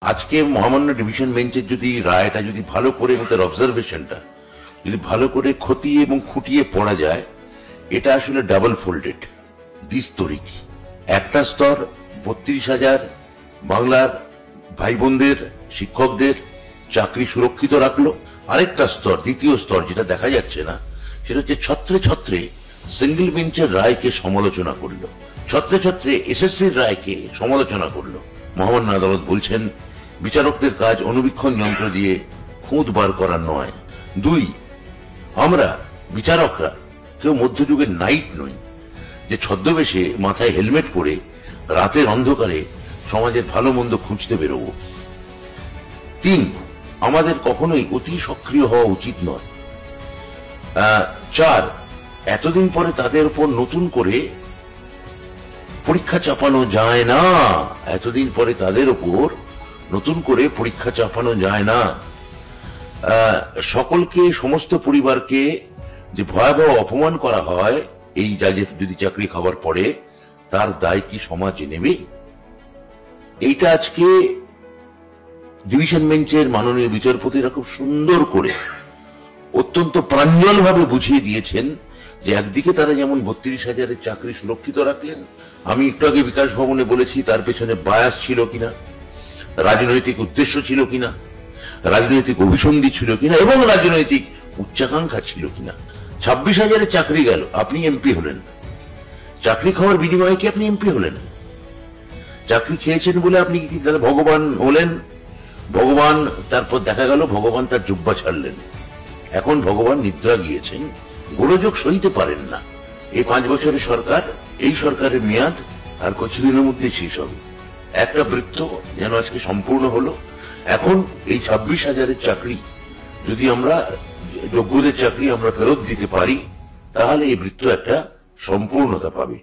আজকে মহামান্য ডিভিশন বেঞ্চের যদি রায়টা যদি ভালো করে তার অবজারভেশনটা যদি ভালো করে খতিয়ে এবং খুঁটিয়ে পড়া যায়, এটা আসলে ডাবল ফোল্ডেড দ্বিস্তরিক। একটা স্তর 32,000 বাংলার ভাই বোনদের শিক্ষকদের চাকরি সুরক্ষিত রাখলো, আরেকটা স্তর দ্বিতীয় স্তর যেটা দেখা যাচ্ছে না, সেটা হচ্ছে ছত্রে ছত্রে সিঙ্গেল বেঞ্চের রায়কে সমালোচনা করলো, ছত্রে ছত্রে এসএসসির রায়কে সমালোচনা করলো। মহামান্য আদালত বলছেন বিচারকদের কাজ অনুবীক্ষণ যন্ত্র দিয়ে খুঁত বার করা নয়। 2, আমরা বিচারকরা কেউ মধ্যযুগের নাইট নই যে ছদ্মবেশে মাথায় হেলমেট পরে রাতের অন্ধকারে সমাজের ভালো মন্দ খুঁজতে বেরোবো। 3, আমাদের কখনোই অতি সক্রিয় হওয়া উচিত নয়। 4, এতদিন পরে তাদের উপর নতুন করে পরীক্ষা চাপানো যায় না, এতদিন পরে তাদের উপর নতুন করে পরীক্ষা চাপানো যায় না। সকলকে, সমস্ত পরিবারকে যে ভয়াবহ অপমান করা হয় এই জাজের যদি চাকরি খাবার পরে, তার দায় কি সমাজ নেবে? এইটা আজকে ডিভিশন বেঞ্চের মাননীয় বিচারপতিরা খুব সুন্দর করে অত্যন্ত প্রাঞ্জল ভাবে বুঝিয়ে দিয়েছেন যে একদিকে তারা যেমন 32,000-এর চাকরি সুরক্ষিত রাখলেন, আমি একটু আগে বিকাশ ভবনে বলেছি তার পেছনে বায়াস ছিল কিনা, রাজনৈতিক উদ্দেশ্য ছিল কিনা, রাজনৈতিক অভিসন্ধি ছিল কিনা এবং রাজনৈতিক উচ্চাকাঙ্ক্ষা ছিল কিনা। 26,000-এর চাকরি গেল, আপনি এমপি হলেন, চাকরি খাওয়ার বিনিময়ে কি আপনি এমপি হলেন? চাকরি খেয়েছেন বলে আপনি কি তাহলে ভগবান হলেন? ভগবান, তারপর দেখা গেল ভগবান তার জুব্বা ছাড়লেন, এখন ভগবান নিদ্রা গিয়েছেন, গোলযোগ সইতে পারেন না। এই 5 বছরের সরকার, এই সরকারের মেয়াদ আর কিছুদিনের মধ্যে শেষ হবে। একটা বৃত্ত যেন আজকে সম্পূর্ণ হলো। এখন এই 26,000-এর চাকরি যদি আমরা যোগ্যদের চাকরি আমরা ফেরত দিতে পারি, তাহলে এই বৃত্ত একটা সম্পূর্ণতা পাবে।